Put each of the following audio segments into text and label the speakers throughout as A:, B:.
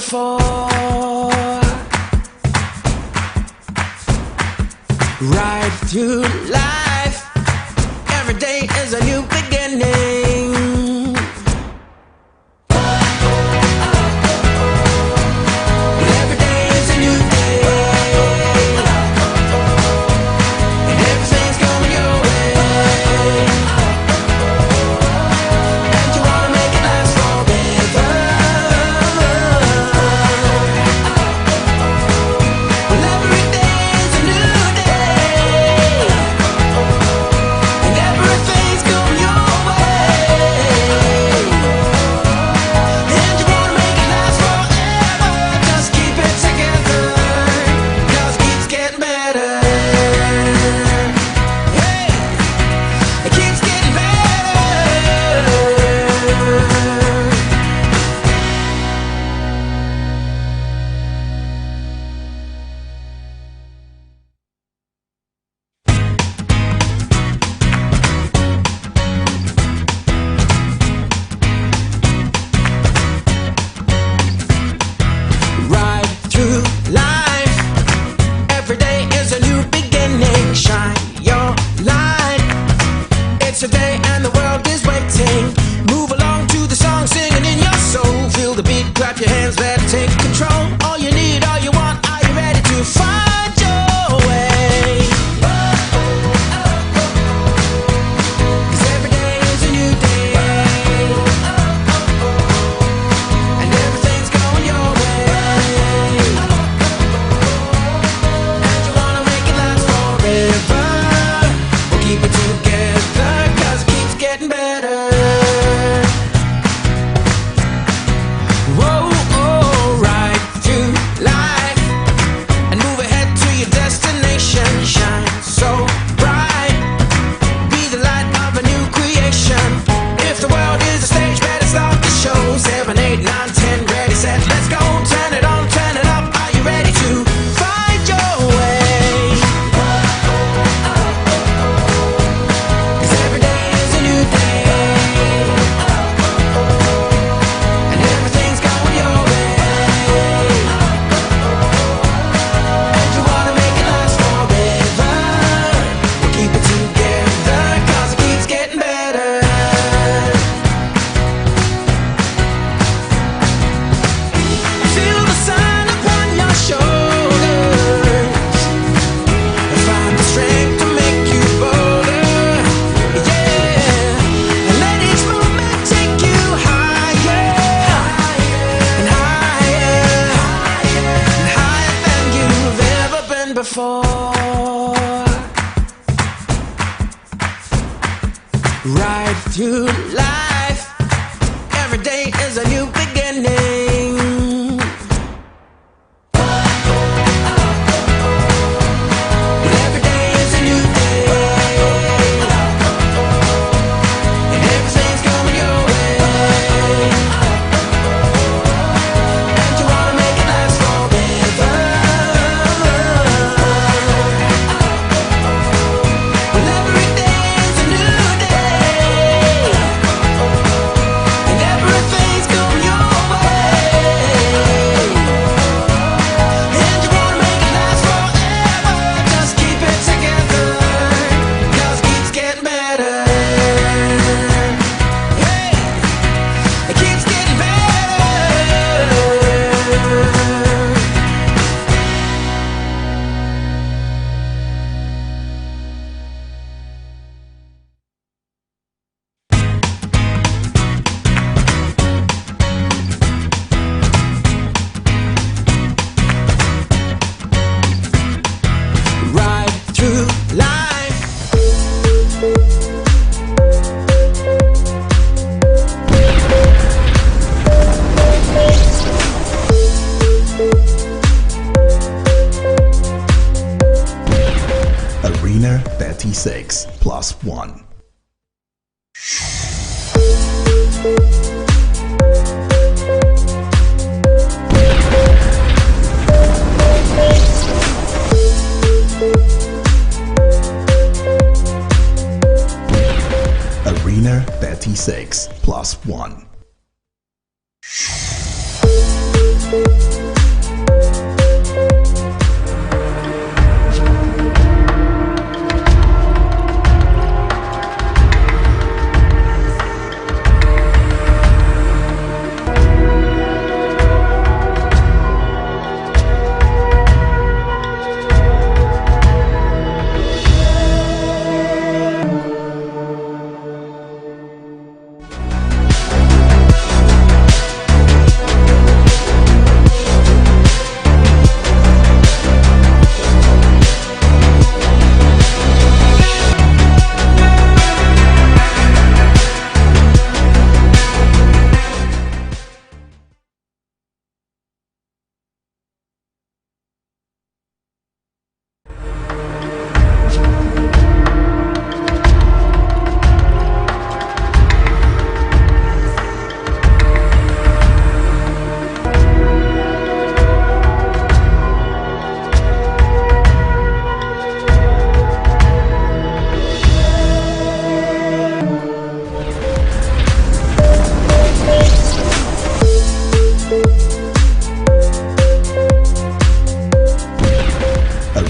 A: before. Right through life, every day is a new beginning. Every day is a new day, and everything's coming your way. And you wanna make it last forever. Well, every day is a new day, and everything's coming your way. And you wanna make it last forever. Just keep it together, 'cause it keeps getting better. Hey, it keeps getting better. Right through life, every day is a new beginning. Shine your light, it's a day and the world is waiting. Move along to the song, singing in your soul. Feel the beat, clap your hands, let it take control. All you need, all you want, are you ready to find your way? 'Cause every day is a new day, and everything's going your way. And you wanna make it last forever. We'll keep it together, 'cause it keeps getting better. Whoa, oh, right through life, and move ahead to your destination. Shine so bright, be the light of a new creation. If the world is a stage, better start the show. 7, 8, 9, 10, ready, set, let's go. Turn it on, turn it up. Are you ready to find your way? 'Cause every day is a new day, and everything's going your way. And you wanna make it last forever. We'll keep it together, 'cause it keeps getting better. Feel the sun upon your shoulders, and find the strength to make you bolder. Yeah, and let each moment take you higher, and higher, and higher than you've ever been before. Right through life, every day is a new beginning. Every day is a new day, and everything's coming your way. And you wanna make it last forever. Well, every day is a new day, and everything's coming your way. And you wanna make it last forever. Just keep it together, 'cause it keeps getting better. Hey, it keeps getting better. Right through life,
B: Arena 36 plus 1. Arena 36 plus 1.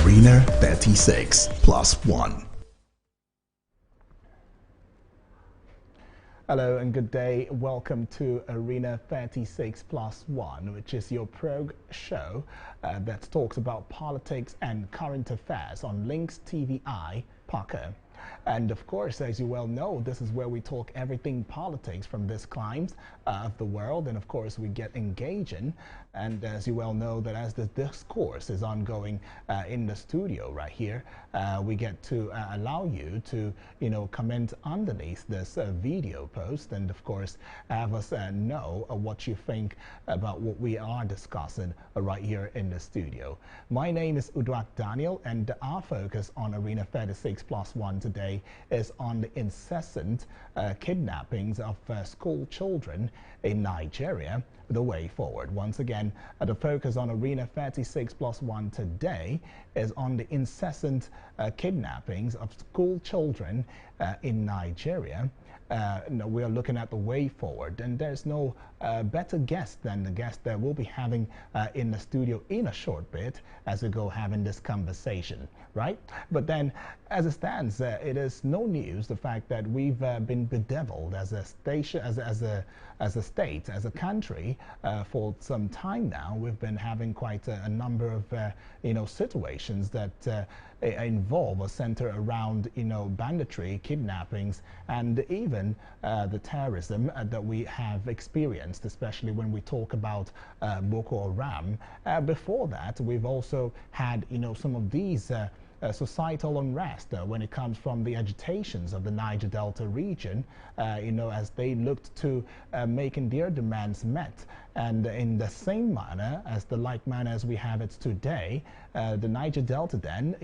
B: Arena 36 plus 1.
C: Hello and good day. Welcome to Arena 36 plus 1, which is your prog show that talks about politics and current affairs on LINKSTVI Parker. And of course, as you well know, this is where we talk everything politics from this climes of the world, and of course we get engaging. And as you well know, that as the discourse is ongoing in the studio right here, we get to allow you to, comment underneath this video post, and of course have us know what you think about what we are discussing right here in the studio. My name is Udwak Daniel, and our focus on Arena 36 plus 1 today is on the incessant kidnappings of school children in Nigeria, the way forward. Once again, the focus on Arena 36 plus 1 today is on the incessant kidnappings of school children in Nigeria. We are looking at the way forward, and there's no better guest than the guest that we'll be having in the studio in a short bit as we go having this conversation, right? But then, as it stands, it is no news the fact that we've been bedeviled as a station, as a state, as a country for some time now. We've been having quite a number of situations that involve or center around banditry, kidnappings, and even the terrorism that we have experienced, especially when we talk about Boko Haram. Before that, we've also had some of these societal unrest when it comes from the agitations of the Niger Delta region, as they looked to making their demands met. And in the same manner, as the like manner as we have it today, the Niger Delta then,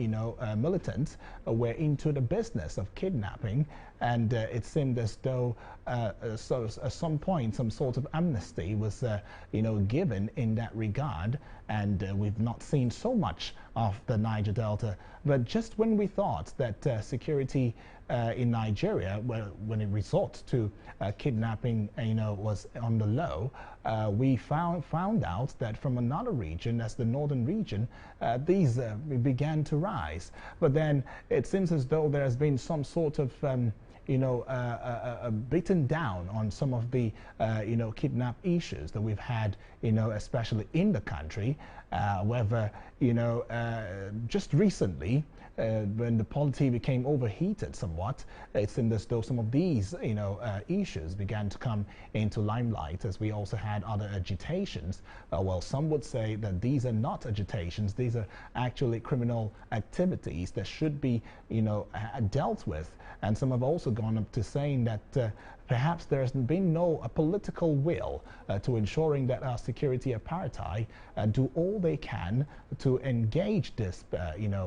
C: militants were into the business of kidnapping, and it seemed as though at some point some sort of amnesty was, given in that regard, and we've not seen so much of the Niger Delta. But just when we thought that security in Nigeria, when it resorts to kidnapping, was on the low, we found out that from another region, as the northern region, these began to rise. But then it seems as though there has been some sort of beaten down on some of the kidnap issues that we've had, especially in the country. However, just recently, when the polity became overheated somewhat, it seemed as though some of these issues began to come into limelight, as we also had other agitations. Well, some would say that these are not agitations, these are actually criminal activities that should be dealt with. And some have also gone up to saying that perhaps there has been no political will to ensuring that our security apparatus do all they can to engage this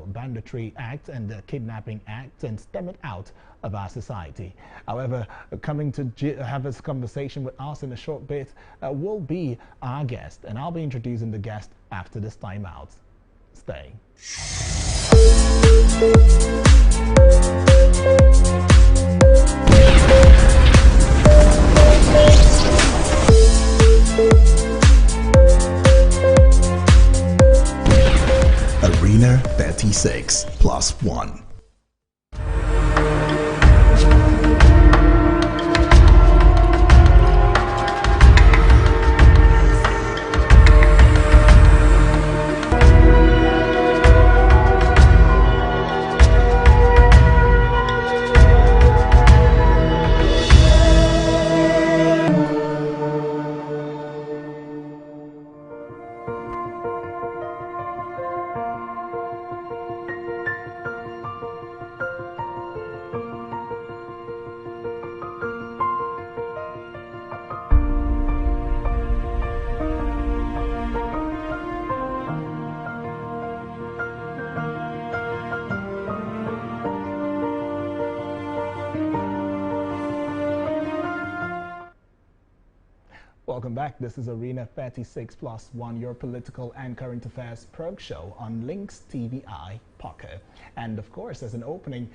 C: banditry act and kidnapping act and stem it out of our society. However, coming to have this conversation with us in a short bit will be our guest, and I'll be introducing the guest after this time out. Stay.
B: 36 plus 1.
C: Welcome back. This is Arena 36 plus 1, your political and current affairs probe show on LINKSTVI Pocket. And of course, as an opening,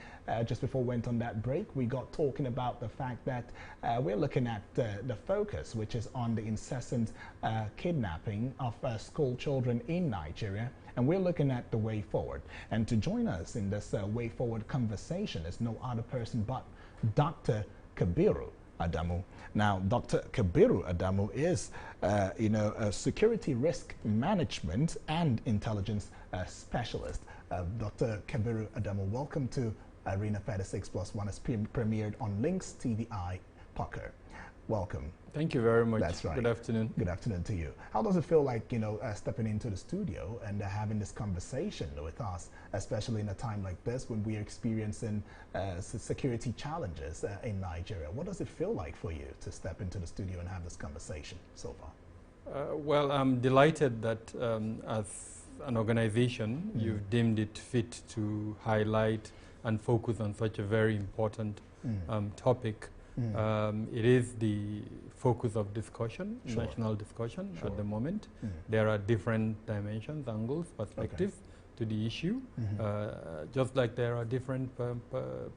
C: just before we went on that break, we got talking about the fact that we're looking at the focus, which is on the incessant kidnapping of school children in Nigeria. And we're looking at the way forward. And to join us in this way forward conversation is no other person but Dr. Kabiru Adamu. Now, Dr. Kabiru Adamu is, a security risk management and intelligence specialist. Dr. Kabiru Adamu, welcome to Arena 36 plus 1 as premiered on LINKSTVI Pocket. Welcome.
D: Thank you very much.
C: That's right.
D: Good afternoon.
C: Good afternoon to you. How does it feel like, stepping into the studio and having this conversation with us, especially in a time like this when we are experiencing security challenges in Nigeria? What does it feel like for you to step into the studio and have this conversation so far?
D: Well, I'm delighted that as an organization, you've deemed it fit to highlight and focus on such a very important topic. It is the focus of discussion, national discussion at the moment. There are different dimensions, angles, perspectives to the issue, just like there are different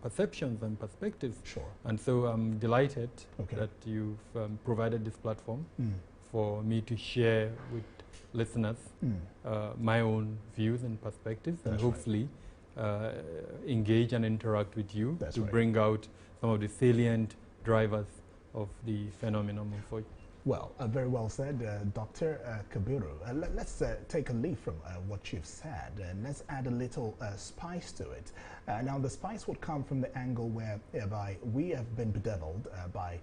D: perceptions and perspectives. And so I'm delighted that you've provided this platform for me to share with listeners my own views and perspectives, and hopefully engage and interact with you to bring out some of the salient drivers of the phenomenon.
C: Well, very well said, Dr. Kabiru. Let's take a leaf from what you've said, and let's add a little spice to it. Now, the spice would come from the angle whereby we have been bedeviled by,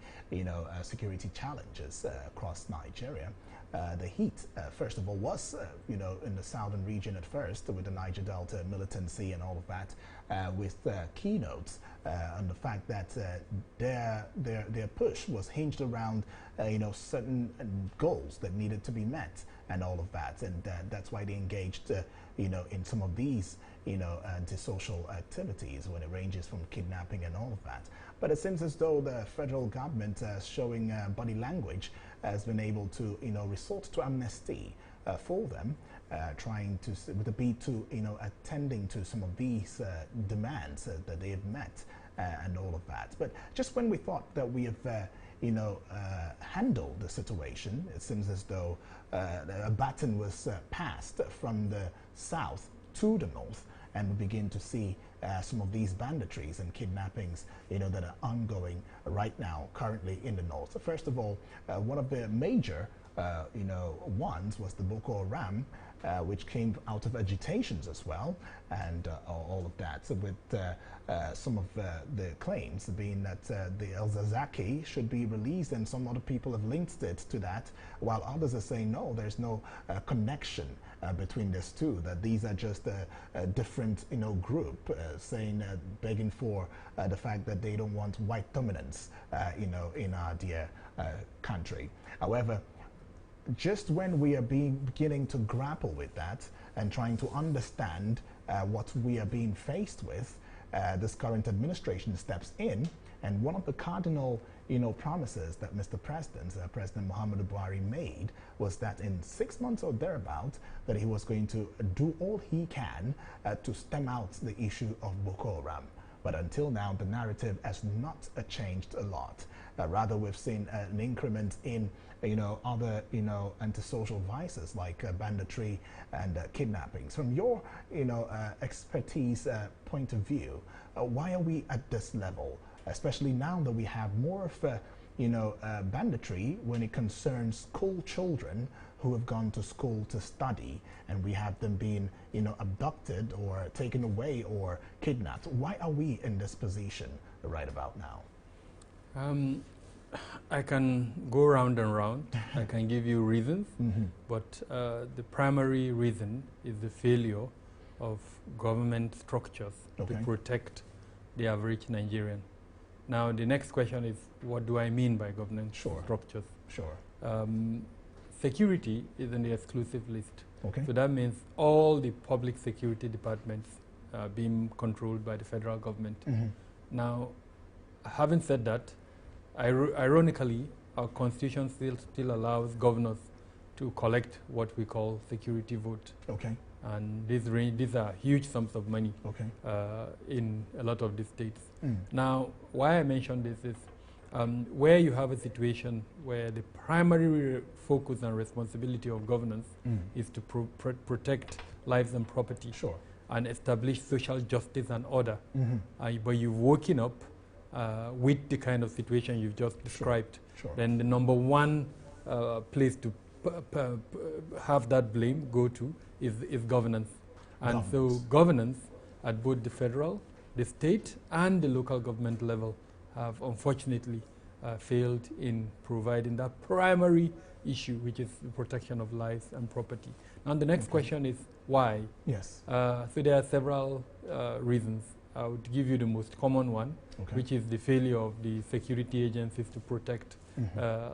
C: security challenges across Nigeria. The heat, first of all, was, in the southern region at first with the Niger Delta militancy and all of that, with keynotes on the fact that their push was hinged around, certain goals that needed to be met and all of that. And that's why they engaged, in some of these, antisocial activities when it ranges from kidnapping and all of that. But it seems as though the federal government, showing body language, has been able to, resort to amnesty for them, trying to, with a beat to, attending to some of these demands that they have met and all of that. But just when we thought that we have, handled the situation, it seems as though a baton was passed from the south to the north, and we begin to see some of these banditries and kidnappings, that are ongoing right now, currently in the north. So first of all, one of the major, ones was the Boko Haram, which came out of agitations as well, and all of that. So with some of the claims being that the El Zazaki should be released, and some other people have linked it to that, while others are saying no, there's no connection between these two, that these are just a different, group, saying, begging for the fact that they don't want white dominance, in our dear country. However, just when we are beginning to grapple with that and trying to understand what we are being faced with, this current administration steps in, and one of the cardinal, promises that Mr. President, President Muhammadu Buhari made was that in 6 months or thereabout, that he was going to do all he can to stem out the issue of Boko Haram. But until now, the narrative has not changed a lot. Rather, we've seen an increment in other antisocial vices like banditry and kidnappings. From your expertise point of view, why are we at this level, especially now that we have more of banditry when it concerns school children who have gone to school to study, and we have them being abducted or taken away or kidnapped? Why are we in this position right about now?
D: I can go round and round. I can give you reasons, but the primary reason is the failure of government structures to protect the average Nigerian. Now, the next question is, what do I mean by government structures?
C: Sure.
D: Security is in the exclusive list.
C: Okay.
D: So that means all the public security departments being controlled by the federal government. Now, having said that, ironically, our constitution still allows governors to collect what we call security vote.
C: Okay.
D: And these are huge sums of money in a lot of the states. Now, why I mention this is where you have a situation where the primary focus and responsibility of governance is to protect lives and property and establish social justice and order. But you've woken up with the kind of situation you've just described, then the number one place to have that blame go to is governance. And so governance at both the federal, the state, and the local government level have unfortunately failed in providing that primary issue, which is the protection of lives and property. Now the next question is why?
C: Yes.
D: So there are several reasons. I would give you the most common one, which is the failure of the security agencies to protect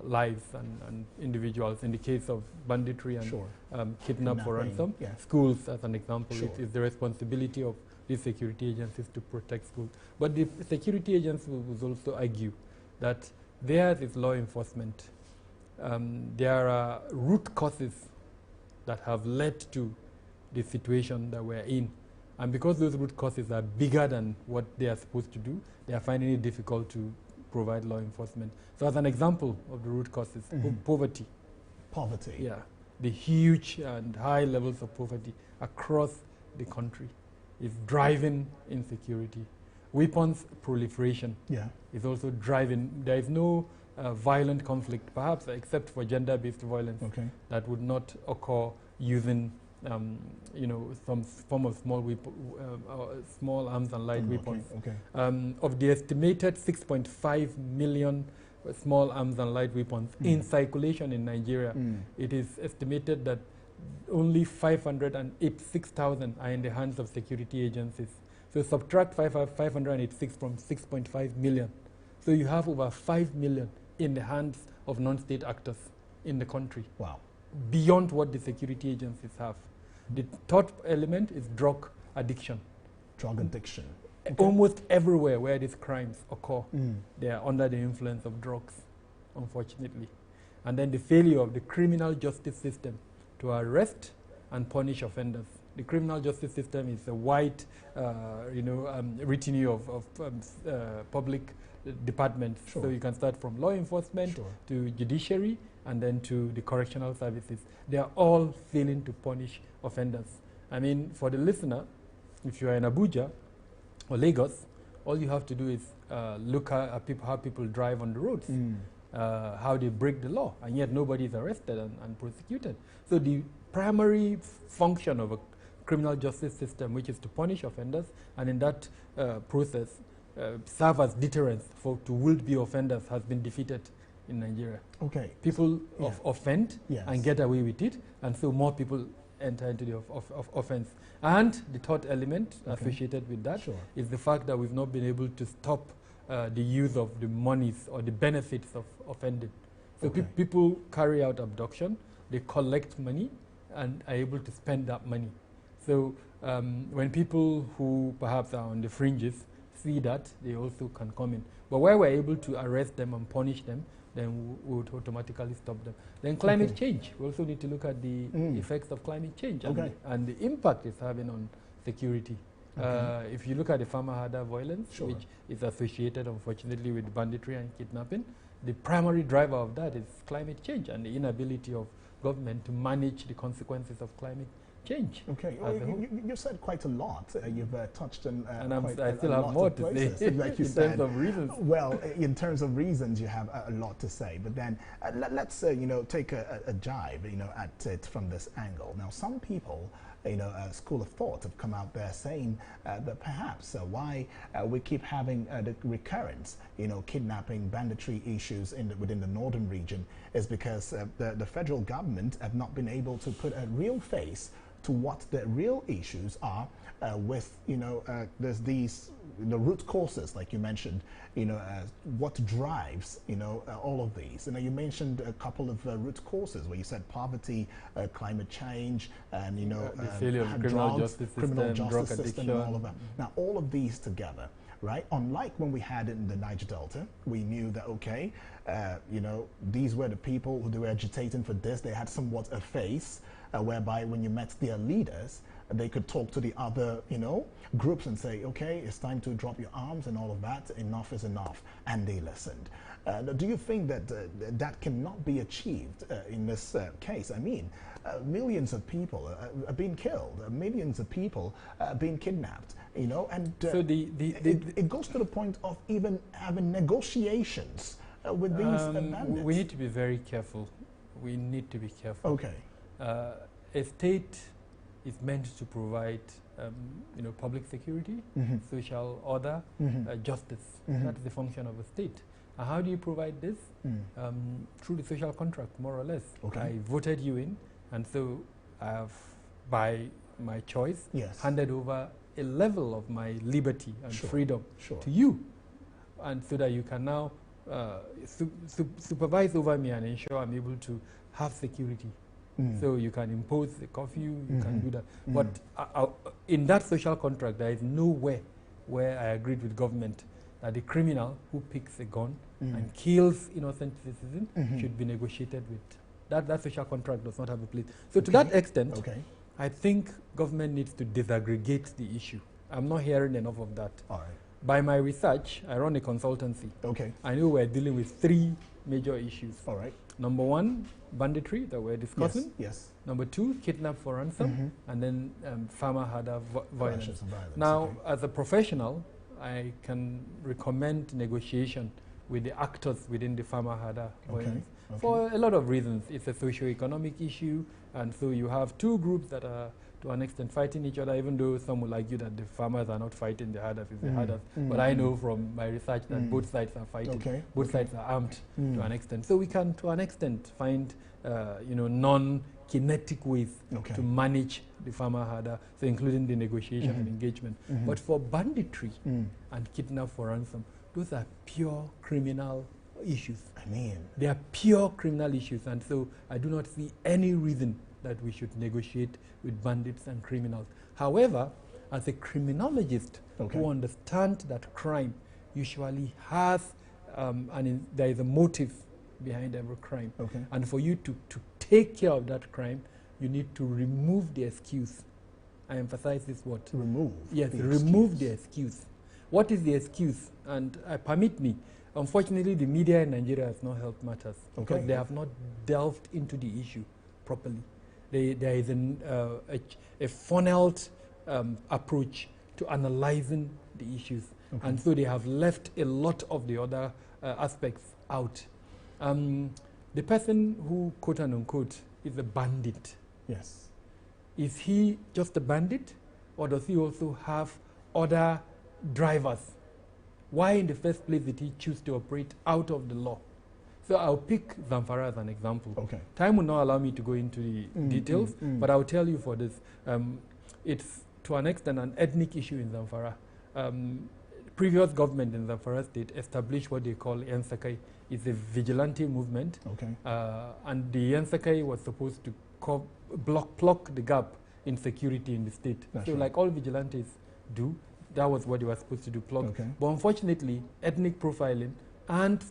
D: lives and individuals. In the case of banditry and kidnap for ransom, schools, as an example, it is the responsibility of these security agencies to protect schools. But the security agencies will also argue that theirs is law enforcement. There are root causes that have led to the situation that we're in. And because those root causes are bigger than what they are supposed to do, they are finding it difficult to provide law enforcement. So as an example of the root causes, poverty.
C: Poverty.
D: Yeah. The huge and high levels of poverty across the country is driving insecurity. Weapons proliferation is also driving. There is no violent conflict, perhaps except for gender-based violence, that would not occur using some form of small arms and light weapons. Of the estimated 6.5 million small arms and light weapons in circulation in Nigeria, it is estimated that only 586,000 are in the hands of security agencies. So subtract 586 from 6.5 million. So you have over 5 million in the hands of non-state actors in the country.
C: Wow.
D: Beyond what the security agencies have. The third element is drug addiction.
C: Drug addiction.
D: Almost everywhere where these crimes occur, they are under the influence of drugs, unfortunately. And then the failure of the criminal justice system to arrest and punish offenders. The criminal justice system is a wide, retinue of public departments. So you can start from law enforcement to judiciary and then to the correctional services. They are all failing to punish offenders. I mean, for the listener, if you are in Abuja or Lagos, all you have to do is look at how people drive on the roads, how they break the law, and yet nobody is arrested and prosecuted. So the primary function of a criminal justice system, which is to punish offenders, and in that process serve as deterrence to would-be offenders, has been defeated in Nigeria. People offend and get away with it, and so more people enter into the offense. And the third element associated with that is the fact that we've not been able to stop the use of the monies or the benefits of offending. So people carry out abduction, they collect money, and are able to spend that money. So when people who perhaps are on the fringes see that, they also can come in. But where we're able to arrest them and punish them, then we would automatically stop them. Then climate change. We also need to look at the effects of climate change and the impact it's having on security. If you look at the farmer herder violence,
C: Sure.
D: which is associated, unfortunately, with banditry and kidnapping, the primary driver of that is climate change and the inability of government to manage the consequences of climate change.
C: Okay, well, you said quite a lot. You've touched on
D: And
C: quite
D: I still
C: a
D: have
C: lot
D: more
C: of
D: to
C: places,
D: say
C: like you
D: in
C: said.
D: terms of reasons.
C: Well, in terms of reasons, you have a lot to say. But then let's take a jive at it from this angle. Now, some people, a school of thought have come out there saying that perhaps why we keep having the recurrence, kidnapping, banditry issues within the northern region is because the federal government have not been able to put a real face to what the real issues are with, there's the root causes, like you mentioned, what drives, all of these. You mentioned a couple of root causes where you said poverty, climate change, and,
D: the failure of the criminal justice system,
C: and all of that. Now, all of these together, right? Unlike when we had it in the Niger Delta, we knew that, okay, these were the people who were agitating for this. They had somewhat a face whereby when you met their leaders, they could talk to the other, groups and say, okay, it's time to drop your arms and all of that. Enough is enough. And they listened. Do you think that that cannot be achieved in this case? I mean, millions of people are being killed. Millions of people are being kidnapped, and
D: so
C: it goes to the point of even having negotiations with these bandits.
D: We need to be very careful. We need to be careful.
C: Okay.
D: A state is meant to provide, public security, social order, justice. That's the function of a state. And how do you provide this? Through the social contract, more or less.
C: Okay.
D: I voted you in, and so I have, by my choice,
C: Yes.
D: handed over a level of my liberty and
C: Sure.
D: freedom
C: Sure.
D: to you, and so that you can now supervise over me and ensure I'm able to have security. So you can impose the curfew, you can do that. But in that social contract, there is nowhere where I agreed with government that the criminal who picks a gun and kills innocent citizens should be negotiated with. That social contract does not have a place. So to that extent, I think government needs to disaggregate the issue. I'm not hearing enough of that.
C: All right.
D: By my research, I run a consultancy.
C: Okay.
D: I know we're dealing with 3 major issues.
C: All right.
D: Number 1, banditry that we're discussing.
C: Yes.
D: Number 2, kidnap for ransom. And then farmer herder violence. Now,
C: okay.
D: as a professional, I can recommend negotiation with the actors within the farmer herder violence for a lot of reasons. It's a socio-economic issue, and so you have 2 groups that are to an extent fighting each other, even though some will argue that the farmers are not fighting the herders, it's the herders. But I know from my research that both sides are fighting. Both sides are armed to an extent. So we can, to an extent, find non-kinetic ways to manage the farmer herder, so including the negotiation and engagement. But for banditry and kidnap for ransom, those are pure criminal issues.
C: I mean,
D: they are pure criminal issues, and so I do not see any reason that we should negotiate with bandits and criminals. However, as a criminologist who understands that crime usually has, there is a motive behind every crime. And for you to take care of that crime, you need to remove the excuse. I emphasize this word.
C: Remove?
D: Yes, remove the excuse. What is the excuse? And permit me, unfortunately, the media in Nigeria has not helped matters because they have not delved into the issue properly. There is a funneled approach to analyzing the issues, and so they have left a lot of the other aspects out. The person who, quote and unquote, is a bandit.
C: Yes.
D: Is he just a bandit, or does he also have other drivers? Why in the first place did he choose to operate out of the law? So I'll pick Zamfara as an example. Time will not allow me to go into the details, but I'll tell you for this. It's to an extent an ethnic issue in Zamfara. Previous government in Zamfara state established what they call Yansakai. It's a vigilante movement, and the Yansakai was supposed to plug the gap in security in the state. So like all vigilantes do, that was what they were supposed to do, plug. But unfortunately, ethnic profiling and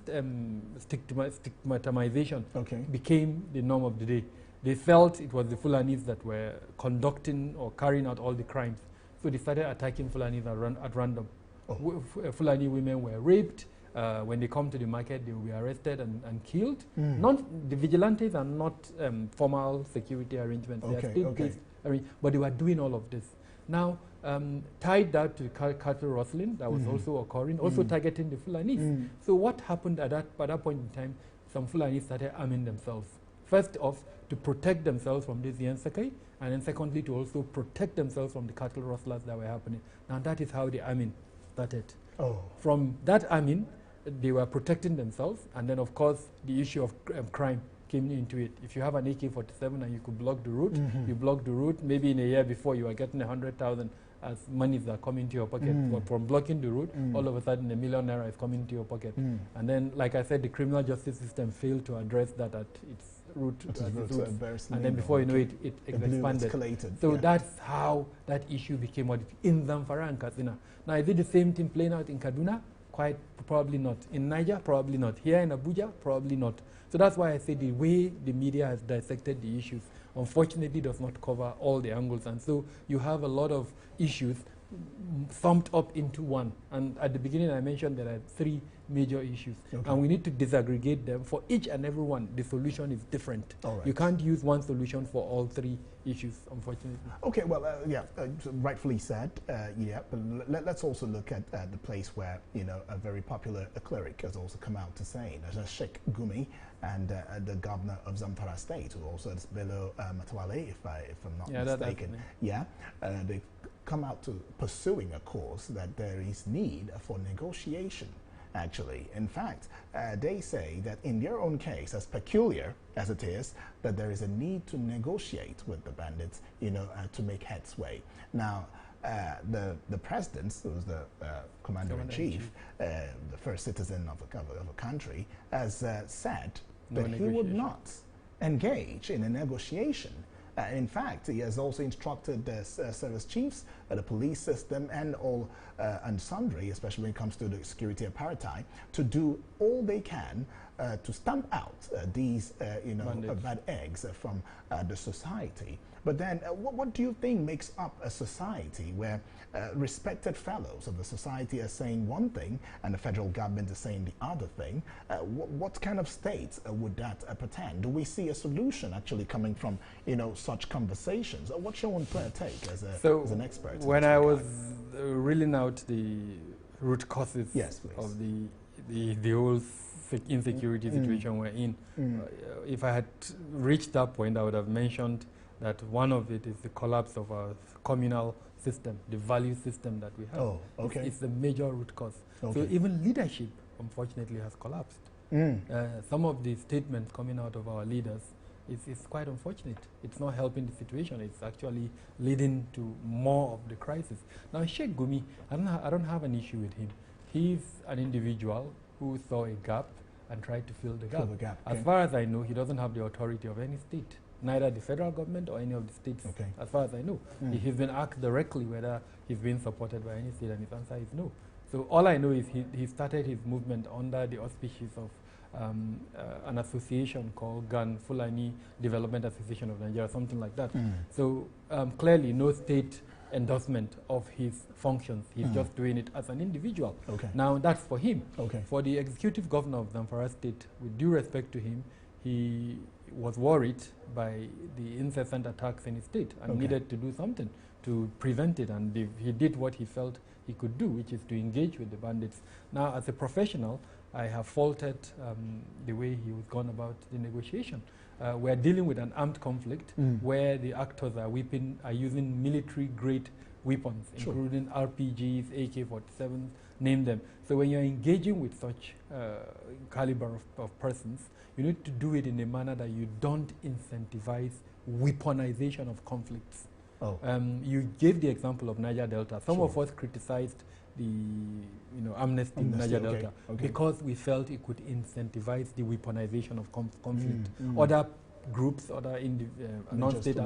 D: stigmatization became the norm of the day. They felt it was the Fulanis that were conducting or carrying out all the crimes. So they started attacking Fulanis at random.
C: Oh.
D: Fulani women were raped. When they come to the market, they will be arrested and killed. The vigilantes are not formal security arrangements. They are state-based but they were doing all of this. Now, tied that to cattle rustling that was also occurring, also targeting the Fulanis. So what happened at that point in time, some Fulanis started arming themselves. First off, to protect themselves from this Yensakai, and then secondly, to also protect themselves from the cattle rustlers that were happening. Now, that is how the arming started.
C: Oh.
D: From that arming, they were protecting themselves, and then, of course, the issue of crime came into it. If you have an AK-47 and you could block the route, you block the route. Maybe in a year before, you are getting 100,000 as monies that come into your pocket. But from blocking the route, all of a sudden, $1 million is coming into your pocket. And then, like I said, the criminal justice system failed to address that at its root. And then before you know it, it expanded. So that's how that issue became what it is in Zamfara and Katsina. Now, is it the same thing playing out in Kaduna? Quite probably not. In Niger, probably not. Here in Abuja, probably not. So that's why I say the way the media has dissected the issues, unfortunately, does not cover all the angles. And so you have a lot of issues summed up into one. And at the beginning, I mentioned there are 3 major issues. And we need to disaggregate them. For each and every one, the solution is different. You can't use one solution for all 3 issues, unfortunately.
C: Okay, well, rightfully said, but let's also look at the place where, a very popular cleric has also come out to say, there's Sheikh Gumi and the governor of Zamfara State, who also is Bello Matawale, if I'm not mistaken. They come out to pursuing a course that there is need for negotiation. Actually, in fact, they say that in their own case, as peculiar as it is, that there is a need to negotiate with the bandits, to make headway. Now, the president, who's the commander-in-chief, the first citizen of a country, has said that he would not engage in a negotiation. In fact, he has also instructed the service chiefs, the police system, and all and sundry, especially when it comes to the security apparatus, to do all they can to stamp out these, bad eggs from the society. But then, what do you think makes up a society where respected fellows of the society are saying one thing and the federal government is saying the other thing? What kind of state would that pretend? Do we see a solution actually coming from, such conversations? What's your own take as an expert?
D: When I was reeling out the root causes of the whole insecurity situation we're in, if I had reached that point, I would have mentioned that one of it is the collapse of our communal system, the value system that we have. It's the major root cause. So even leadership, unfortunately, has collapsed. Some of the statements coming out of our leaders is quite unfortunate. It's not helping the situation. It's actually leading to more of the crisis. Now, Sheikh Gumi, I don't have an issue with him. He's an individual who saw a gap and tried to fill the gap. As far as I know, he doesn't have the authority of any state, neither the federal government or any of the states, as far as I know. He's been asked directly whether he's been supported by any state, and his answer is no. So all I know is he started his movement under the auspices of an association called GAN, Fulani Development Association of Nigeria, something like that. So clearly no state endorsement of his functions. He's just doing it as an individual. Now that's for him. For the executive governor of Zamfara State, with due respect to him, he was worried by the incessant attacks in his state and needed to do something to prevent it, and he did what he felt he could do, which is to engage with the bandits. Now, as a professional, I have faulted the way he was gone about the negotiation. We're dealing with an armed conflict where the actors are using military-grade weapons, including RPGs, AK-47s, name them. So when you're engaging with such caliber of persons, you need to do it in a manner that you don't incentivize weaponization of conflicts. You gave the example of Niger Delta. Some of us criticized the amnesty in Niger Delta because we felt it could incentivize the weaponization of conflict. Other groups, other non-state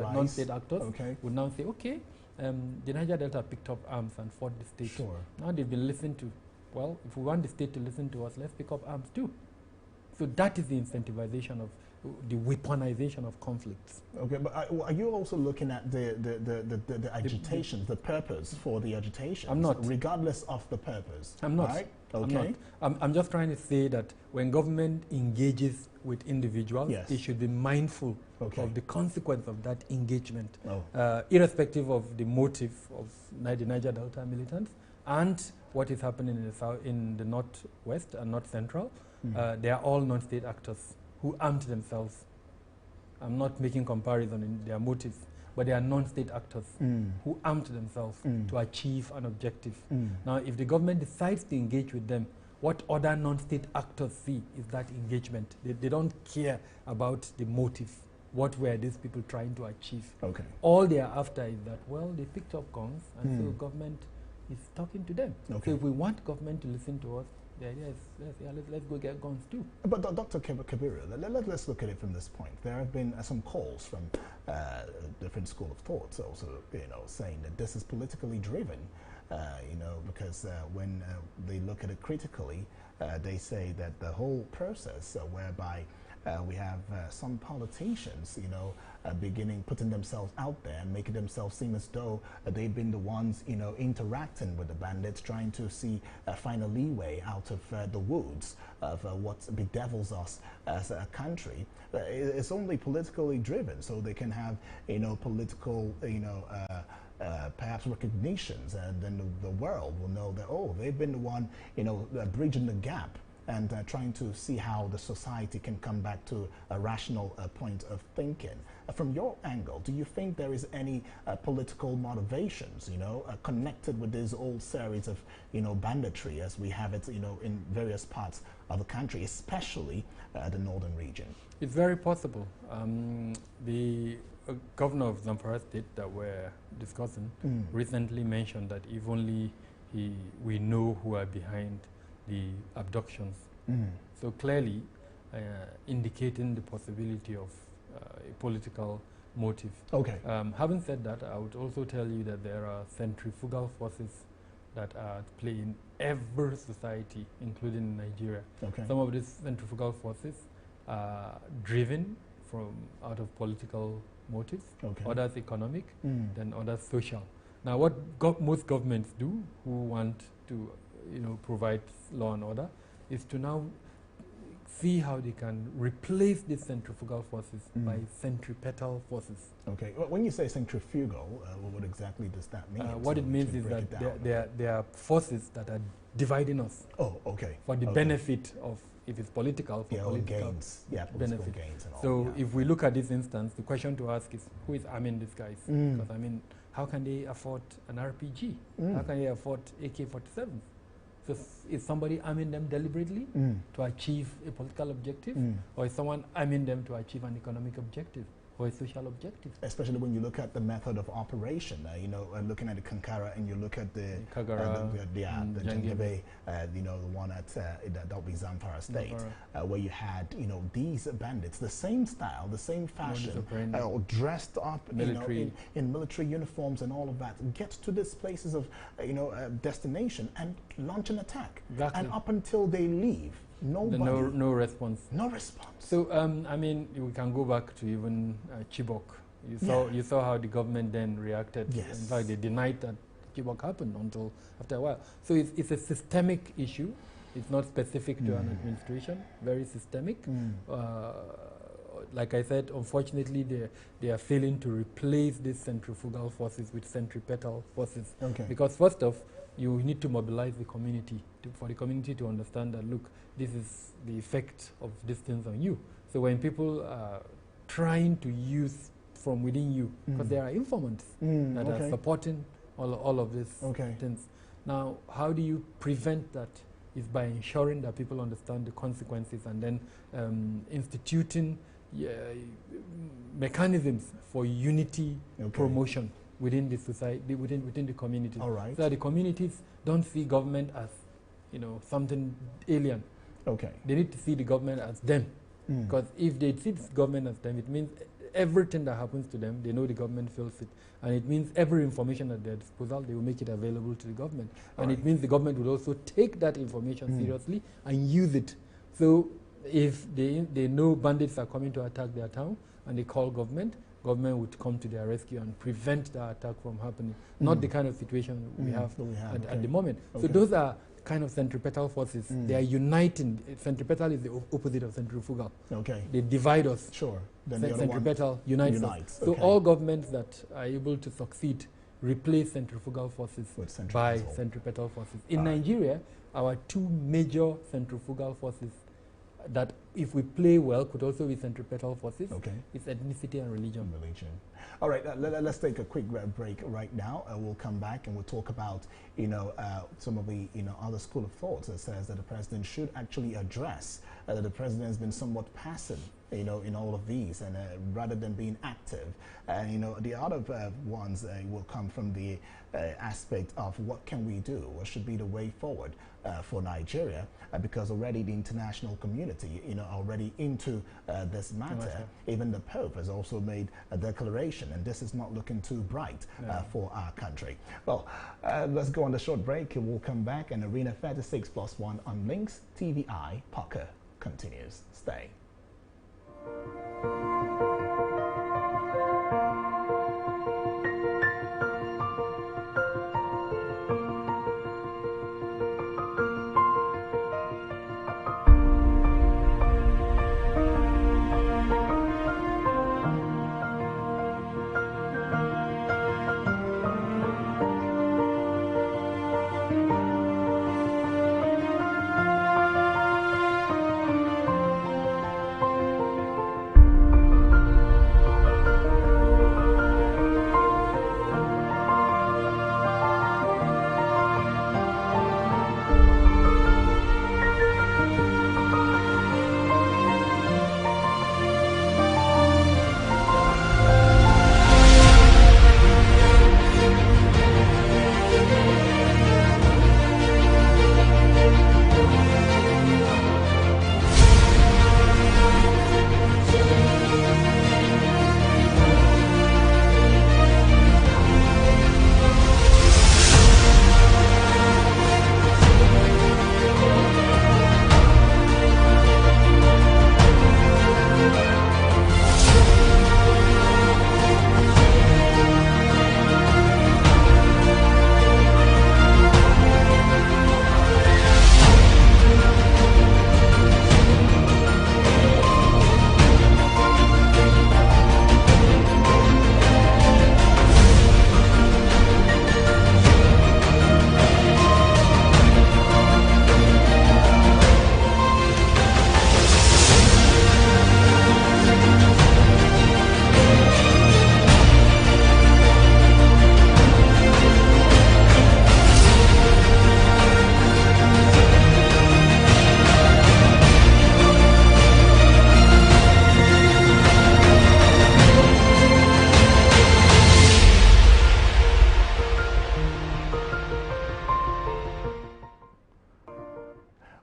D: actors would now say, okay, the Niger Delta picked up arms and fought the state. Now they've been listened to. Well, if we want the state to listen to us, let's pick up arms too. So that is the incentivization of the weaponization of conflicts.
C: Okay, but are you also looking at the agitations, the purpose for the agitations?
D: I'm not.
C: Regardless of the purpose.
D: I'm not.
C: Right? Okay.
D: I'm not. I'm just trying to say that when government engages with individuals,
C: Yes.
D: it should be mindful
C: Okay.
D: of the consequence of that engagement,
C: Oh.
D: irrespective of the motive of the Niger Delta militants and what is happening in the south, in the northwest and north central. They are all non-state actors who armed themselves. I'm not making comparison in their motives, but they are non-state actors who armed themselves to achieve an objective. Now, if the government decides to engage with them, what other non-state actors see is that engagement. They don't care about the motive. What were these people trying to achieve?
C: Okay.
D: All they are after is that, well, they picked up guns, and so government is talking to them.
C: Okay.
D: So if we want government to listen to us, the idea is, let's go get guns too.
C: But Dr. Kabiru, let's look at it from this point. There have been some calls from different school of thoughts also, saying that this is politically driven, because when they look at it critically, they say that the whole process whereby we have some politicians, putting themselves out there and making themselves seem as though they've been the ones, interacting with the bandits, trying to find a leeway out of the woods of what bedevils us as a country. It's only politically driven, so they can have, political, perhaps recognitions, and then the world will know that, oh, they've been the one, bridging the gap and trying to see how the society can come back to a rational point of thinking. From your angle, do you think there is any political motivations, connected with this old series of, banditry as we have it, in various parts of the country, especially the northern region?
D: It's very possible. The governor of Zamfara State that we're discussing recently mentioned that if only we know who are behind the abductions. So clearly indicating the possibility of a political motive.
C: Okay.
D: Having said that, I would also tell you that there are centrifugal forces that are at play in every society, including Nigeria.
C: Okay.
D: Some of these centrifugal forces are driven from out of political motives,
C: Okay.
D: others economic, then others social. Now, what most governments do who want to provide law and order is to now see how they can replace these centrifugal forces by centripetal forces.
C: Okay. Well, when you say centrifugal, what exactly does that mean?
D: What it means is that there are forces that are dividing us.
C: Oh, okay.
D: For the benefit of, if it's political, for political
C: gains. Yeah, political
D: benefit.
C: gains and all.
D: So
C: yeah.
D: if we look at this instance, the question to ask is, who is arming these guys? Because how can they afford an RPG? How can they afford AK-47? So is somebody arming them deliberately to achieve a political objective? Or is someone arming them to achieve an economic objective or a social objective?
C: Especially when you look at the method of operation, looking at the Kankara and you look at the
D: Kagara,
C: the Jangebe, the one at that'll be Zamfara State, where you had these bandits, the same style, the same fashion, dressed up in military uniforms and all of that, get to these places of destination and launch an attack,
D: exactly.
C: and up until they leave. Nobody.
D: No response.
C: No response.
D: So we can go back to even Chibok. You saw how the government then reacted.
C: Yes.
D: In fact, they denied that Chibok happened until after a while. So it's a systemic issue. It's not specific to an administration. Very systemic. Like I said, unfortunately, they are failing to replace these centrifugal forces with centripetal forces.
C: Okay.
D: Because first off, you need to mobilize the community for the community to understand that, look, this is the effect of this things on you. So when people are trying to use from within you, because there are informants that are supporting all of these things. Now, how do you prevent that? Is by ensuring that people understand the consequences and then instituting mechanisms for unity promotion within the society, within the community.
C: All right.
D: So that the communities don't see government as, something alien.
C: Okay.
D: They need to see the government as them. Because if they see the government as them, it means everything that happens to them, they know the government feels it. And it means every information at their disposal, they will make it available to the government. And it means the government will also take that information seriously and use it. So if they know bandits are coming to attack their town and they call government would come to their rescue and prevent the attack from happening. Not the kind of situation we have at the moment. So those are kind of centripetal forces. They are uniting. Centripetal is the opposite of centrifugal.
C: Okay.
D: They divide us.
C: Sure. Then the other
D: Centripetal
C: one
D: unites us. So all governments that are able to succeed replace centrifugal forces by centripetal forces. In Nigeria, our two major centrifugal forces that, if we play well, could also be centripetal forces. It's ethnicity and religion.
C: All right, let's take a quick break right now. We'll come back and we'll talk about, some of the, other school of thoughts that says that the president should actually address that the president has been somewhat passive, in all of these, and rather than being active. The other ones will come from the aspect of what can we do, what should be the way forward for Nigeria, because already the international community, already into this matter. Even the Pope has also made a declaration, and this is not looking too bright for our country. Well, let's go on the short break, and we'll come back, and Arena 36+1 on Links TVI Parker continues. Stay.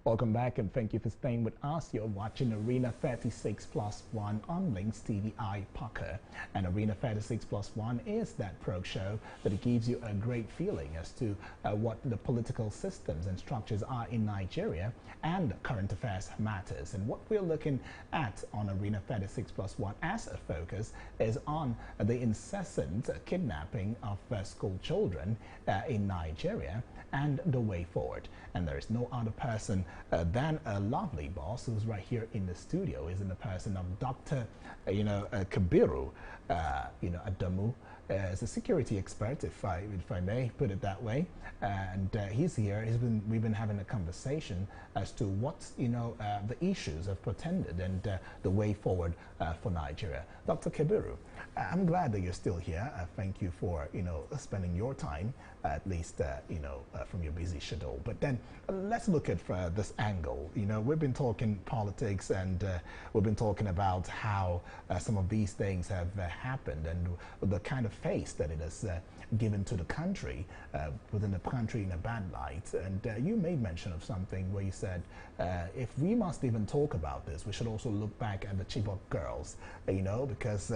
C: Welcome back, and thank you for staying with us. You're watching Arena 36+1 on Links TVI Parker. And Arena 36+1 is that pro show that it gives you a great feeling as to what the political systems and structures are in Nigeria and current affairs matters. And what we're looking at on Arena 36+1 as a focus is on the incessant kidnapping of school children in Nigeria and the way forward. And there is no other person than a lovely boss who's right here in the studio, is in the person of Dr. Kabiru, Adamu, as a security expert, if I may put it that way, and he's here. We've been having a conversation as to what the issues have portended and the way forward for Nigeria. Dr. Kabiru, I'm glad that you're still here. Thank you for spending your time, at least from your busy schedule. But then let's look at this angle. We've been talking politics, and we've been talking about how some of these things have happened and the kind of face that it has given to the country, within the country in a bad light. And you made mention of something where you said, if we must even talk about this, we should also look back at the Chibok girls, because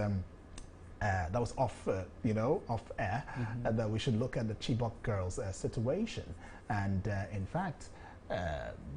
C: that was off air, and that we should look at the Chibok girls' situation. And in fact,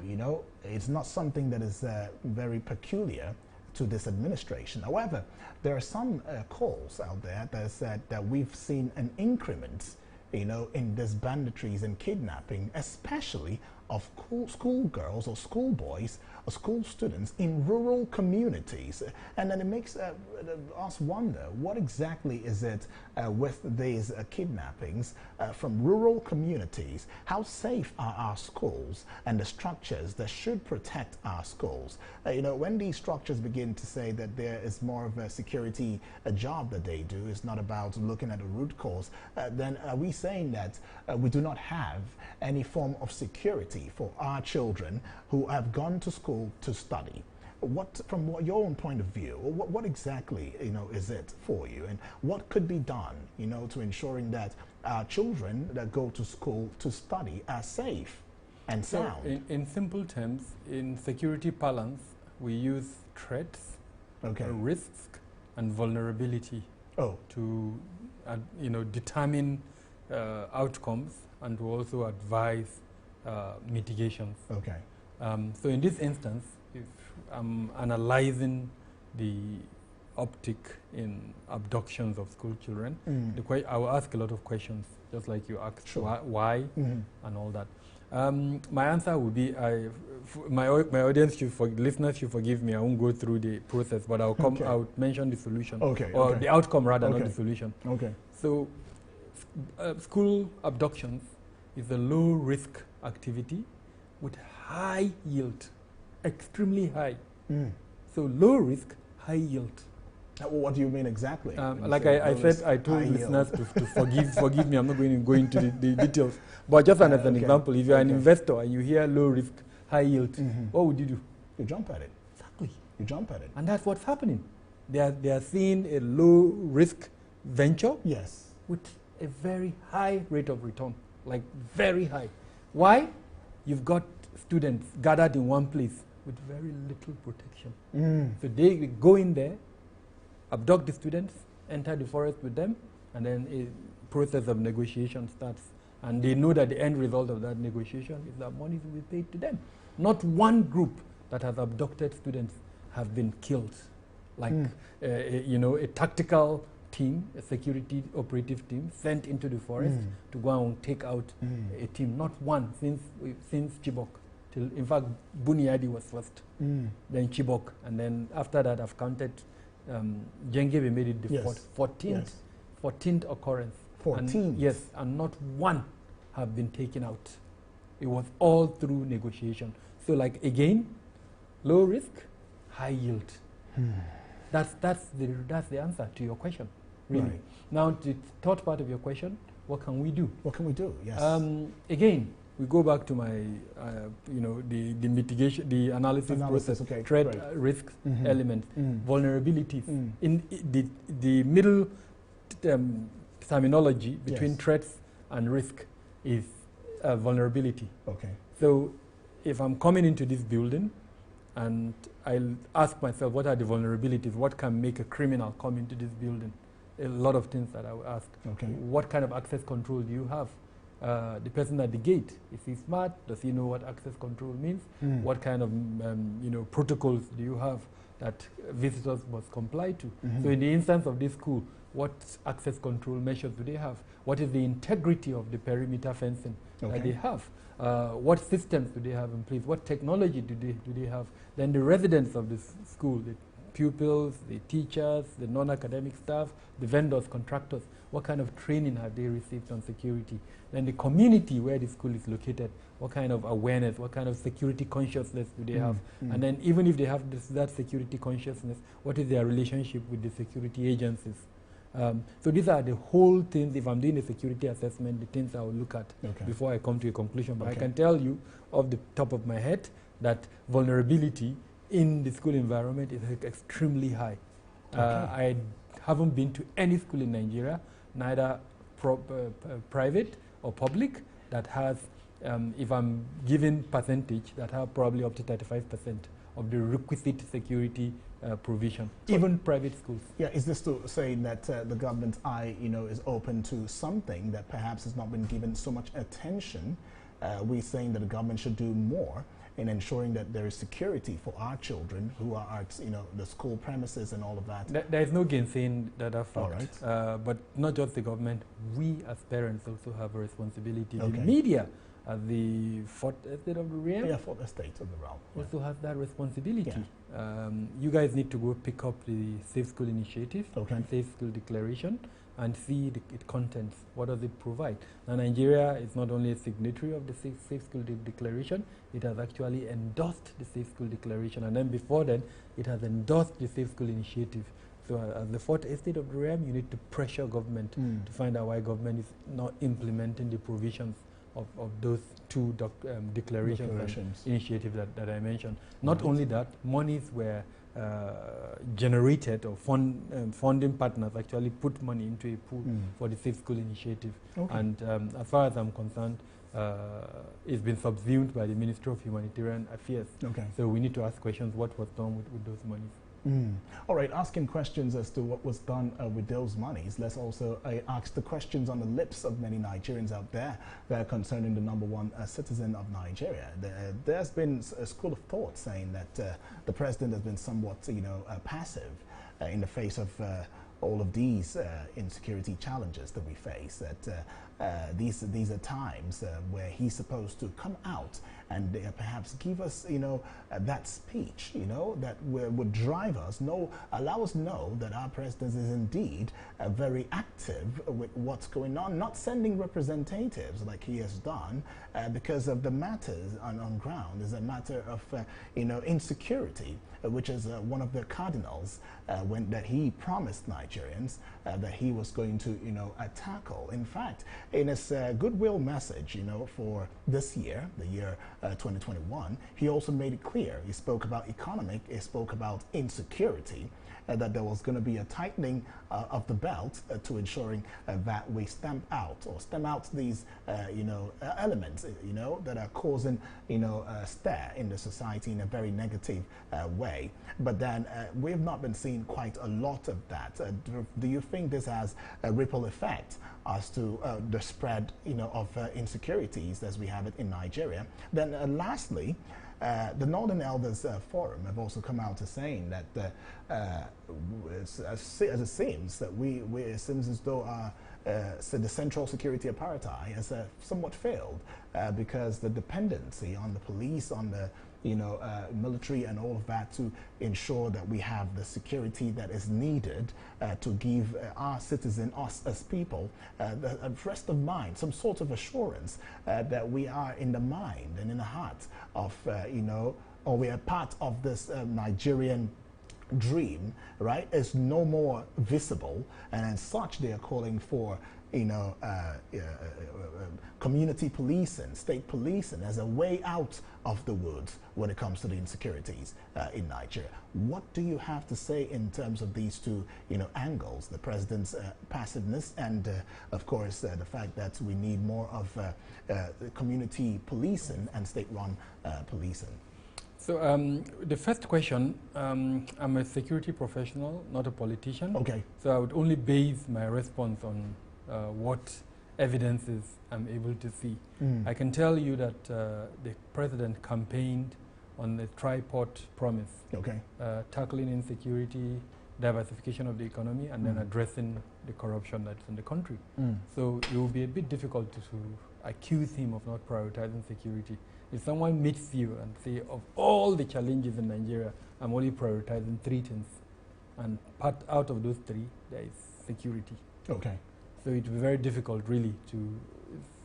C: you know, it's not something that is very peculiar to this administration. However, there are some calls out there that said that we've seen an increment, you know, in this banditries and kidnapping, especially of schoolgirls or schoolboys or school students in rural communities. And then it makes us wonder, what exactly is it with these kidnappings from rural communities? How safe are our schools and the structures that should protect our schools? You know, when these structures begin to say that there is more of a security job that they do, it's not about looking at the root cause, then are we saying that we do not have any form of security for our children who have gone to school to study? What, from your own point of view, what exactly, you know, is it for you, and what could be done, you know, to ensuring that our children that go to school to study are safe and sound?
D: So in simple terms, in security parlance, we use threats, risks, and vulnerability to, you know, determine outcomes and to also advise mitigations.
C: Okay.
D: So in this instance, if I'm analyzing the optic in abductions of school children, I will ask a lot of questions, just like you asked, why and all that. My answer would be, my audience, listeners should forgive me, I won't go through the process, but I'll come out, mention the solution, or the outcome rather, not the solution. Okay. So school abductions is a low risk activity with high yield, extremely high. So low risk, high yield.
C: What do you mean exactly?
D: Like I said, I told listeners to forgive me, I'm not going to go into the details. But just as an example, if you're an investor and you hear low risk, high yield, what would you do?
C: You jump at it.
D: Exactly.
C: You jump at it.
D: And that's what's happening. They are seeing a low risk venture with a very high rate of return, like very high. Why? You've got students gathered in one place with very little protection. So they go in there, abduct the students, enter the forest with them, and then a process of negotiation starts. And they know that the end result of that negotiation is that money will be paid to them. Not one group that has abducted students have been killed. Like, you know, a tactical team, a security operative team sent into the forest to go and take out a team. Not one since Chibok. Till, in fact, Buniadi was first, then Chibok, and then after that I've counted, Jengebe made it the 14th occurrence. 14th? Yes, and not one have been taken out. It was all through negotiation. So like again, low risk, high yield. That's the answer to your question, really. Right. Now, the third part of your question, what can we do?
C: What can we do? Yes.
D: Again, we go back to my, you know, the mitigation, the analysis process, threat, risks, elements, vulnerabilities. In the middle terminology between threats and risk is vulnerability. Okay. So if I'm coming into this building and I'll ask myself, what are the vulnerabilities? What can make a criminal come into this building? A lot of things that I will ask. Okay. What kind of access control do you have? The person at the gate, is he smart? Does he know what access control means? What kind of you know, protocols do you have that visitors must comply to? So in the instance of this school, what access control measures do they have? What is the integrity of the perimeter fencing that they have? What systems do they have in place? What technology do they have? Then the residents of this school, the pupils, the teachers, the non-academic staff, the vendors, contractors, what kind of training have they received on security? Then the community where the school is located, what kind of awareness, what kind of security consciousness do they have? And then even if they have that security consciousness, what is their relationship with the security agencies? So these are the whole things, if I'm doing a security assessment, the things I will look at before I come to a conclusion. But I can tell you off the top of my head that vulnerability in the school environment is extremely high. I haven't been to any school in Nigeria, neither private or public, that has, if I'm giving percentage, that have probably up to 35% of the requisite security provision, so even private schools. Yeah,
C: is this to saying that the government's eye, you know, is open to something that perhaps has not been given so much attention we're saying that the government should do more in ensuring that there is security for our children who are at, the school premises and all of that.
D: There is no gainsaying that fact.
C: All right.
D: But not just the government, we as parents also have a responsibility.
C: Okay.
D: The media at the fourth estate of the realm
C: Fourth estate of the realm.
D: also has that responsibility.
C: Yeah.
D: You guys need to go pick up the Safe School Initiative,
C: Okay.
D: Safe School Declaration, and see its contents. What does it provide? Now, Nigeria is not only a signatory of the Safe School Declaration, it has actually endorsed the Safe School Declaration, and then before then, it has endorsed the Safe School Initiative. So as the fourth estate of the realm, you need to pressure government to find out why government is not implementing the provisions of those two declarations and initiatives that I mentioned. Not only that, monies were generated, or funding partners actually put money into a pool for the Safe School Initiative. Okay. And as far as I'm concerned, it's been subsumed by the Ministry of Humanitarian Affairs. Okay. So we need to ask questions, what was done with those monies.
C: All right, asking questions as to what was done with those monies, let's also ask the questions on the lips of many Nigerians out there that are concerning the #1 citizen of Nigeria. There's been a school of thought saying that the president has been somewhat, passive in the face of all of these insecurity challenges that we face. That these are times where he's supposed to come out and perhaps give us, that speech, that would drive us, allow us know that our president is indeed very active with what's going on, not sending representatives like he has done, because of the matters on ground is a matter of, insecurity, which is one of the cardinals that he promised Nigerians that he was going to, tackle. In fact, in his goodwill message, for this year, the year 2021, he also made it clear. He spoke about economic, he spoke about insecurity, that there was going to be a tightening of the belt to ensuring that we stem out these, elements, that are causing, stir in the society in a very negative way. But then we have not been seeing quite a lot of that. Do you think this has a ripple effect as to the spread, of insecurities as we have it in Nigeria? Then lastly, the Northern Elders Forum have also come out to saying that as it seems that it seems as though so the central security apparatus has somewhat failed because the dependency on the police, on the military and all of that to ensure that we have the security that is needed to give our citizen, us as people, the rest of mind, some sort of assurance that we are in the mind and in the heart of, or we are part of this Nigerian dream, right, is no more visible, and as such they are calling for community policing, state policing as a way out of the woods when it comes to the insecurities in Nigeria. What do you have to say in terms of these two angles, the president's passiveness and of course the fact that we need more of community policing and state-run policing?
D: So the first question, I'm a security professional, not a politician.
C: Okay.
D: So I would only base my response on what evidences I'm able to see. I can tell you that the president campaigned on the tripod promise. Okay. Tackling insecurity, diversification of the economy, and then addressing the corruption that's in the country. So it will be a bit difficult to accuse him of not prioritizing security. If someone meets you and say, of all the challenges in Nigeria, I'm only prioritizing 3 things, and out of those 3, there is security. Okay. So it will be very difficult, really, to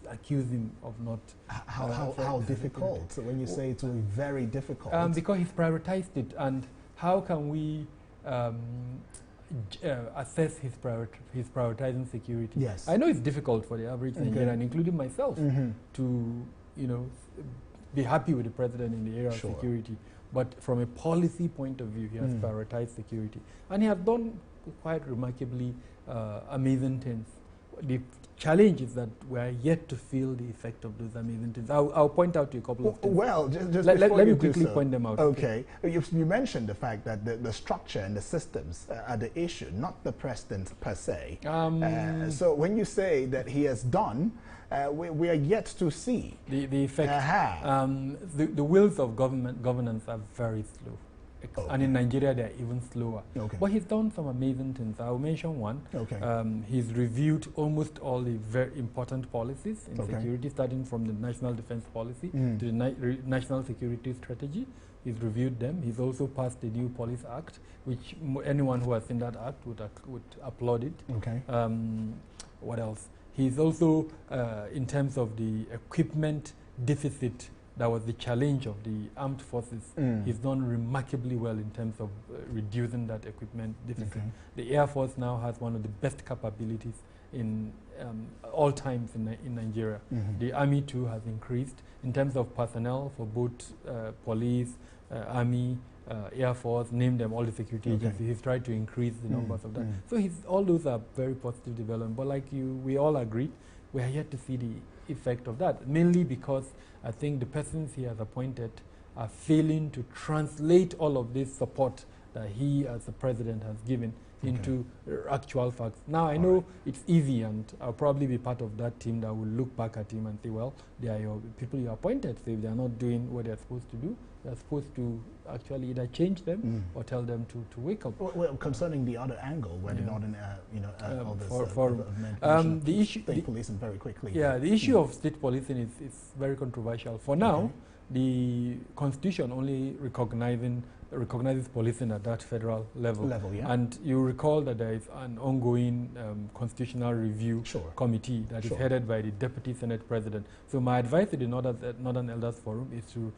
D: accuse him of not.
C: How difficult? So when you say it will be very difficult,
D: because he's prioritized it, and how can we assess his prioritizing security? Yes. I know it's difficult for the average Nigerian, including myself, to be happy with the president in the area of security. But from a policy point of view, he has prioritized security. And he has done quite remarkably amazing things. The challenge is that we are yet to feel the effect of those amazing things. I'll point out to you a couple of things.
C: Well, just
D: let
C: before
D: me
C: you do
D: quickly
C: so,
D: point them out.
C: Okay. You mentioned the fact that the structure and the systems are the issue, not the president per se. So when you say that he has done, we are yet to see
D: the effect. The wheels of governance are very slow.
C: Okay.
D: And in Nigeria, they're even slower.
C: Okay.
D: But he's done some amazing things. I'll mention one.
C: Okay.
D: He's reviewed almost all the very important policies in security, starting from the National Defense Policy to the National Security Strategy. He's reviewed them. He's also passed the new Police Act, which anyone who has seen that act would applaud it.
C: Okay.
D: What else? He's also, in terms of the equipment deficit, that was the challenge of the armed forces. He's done remarkably well in terms of reducing that equipment deficit.
C: Okay.
D: The Air Force now has one of the best capabilities in all times in Nigeria. The Army too has increased in terms of personnel for both police, Army, Air Force, name them, all the security agencies. He's tried to increase the numbers of that. So all those are very positive developments. But like we all agree, we are yet to see the effect of that, mainly because I think the persons he has appointed are failing to translate all of this support that he as the president has given into actual facts. Now I know it's easy, and I'll probably be part of that team that will look back at him and say, well, they are your people you appointed, so if they are not doing what they're supposed to do, they're supposed to actually either change them or tell them to wake up.
C: Well, concerning the other angle, where the northern,
D: the issue,
C: state policing very quickly.
D: Yeah, the issue of state policing is very controversial. For now, the Constitution only recognizes policing at that federal level. And you recall that there is an ongoing constitutional review committee that is headed by the Deputy Senate President. So my advice to the Northern Elders Forum is to,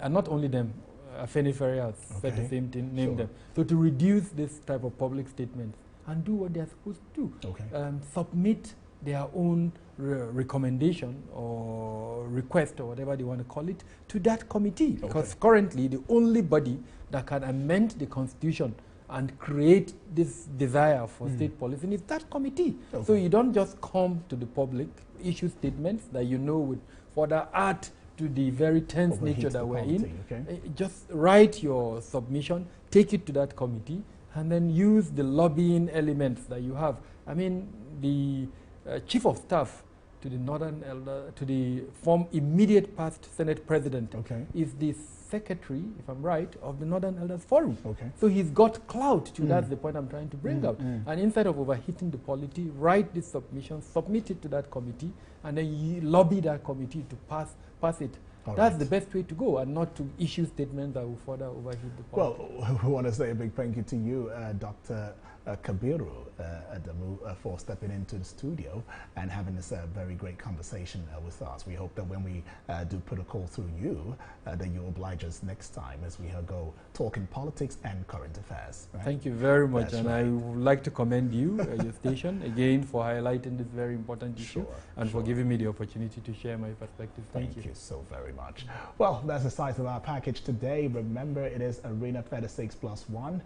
D: and not only them, Afenifere has said the same thing, name them. So to reduce this type of public statements and do what they're supposed to do. Submit their own recommendation or request or whatever they want to call it to that committee, because currently the only body that can amend the Constitution and create this desire for state policing is that committee. So you don't just come to the public, issue statements that you know would further add to the very tense nature that we're in. Just write your submission, take it to that committee, and then use the lobbying elements that you have. I mean, the Chief of Staff to the Northern Elder, to the immediate past Senate President is the Secretary, if I'm right, of the Northern Elders Forum. So he's got clout to that's the point I'm trying to bring out. And instead of overheating the polity, write this submission, submit it to that committee, and then you lobby that committee to pass it. That's the best way to go, and not to issue statements that will further overheat the polity.
C: Well, we want to say a big thank you to you, Dr. Kabiru Adamu, for stepping into the studio and having this very great conversation with us. We hope that when we do put a call through you, that you'll oblige us next time as we go talking politics and current affairs.
D: Thank you very much, and I would like to commend you, your station, again for highlighting this very important issue and for giving me the opportunity to share my perspective. Thank you
C: so very much. Well, that's the size of our package today. Remember, it is Arena 36+1,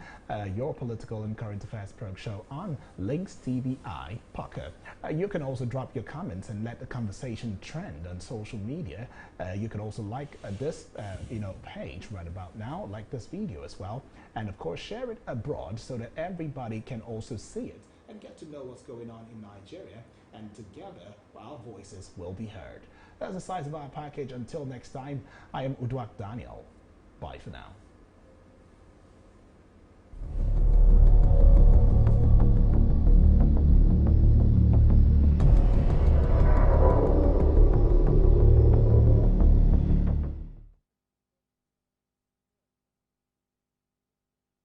C: your political and current affairs program show on LINKSTVI Pocket. You can also drop your comments and let the conversation trend on social media. You can also like this page right about now, like this video as well, and of course share it abroad so that everybody can also see it and get to know what's going on in Nigeria, and together our voices will be heard. That's the size of our package. Until next time, I am Uduak Daniel. Bye for now.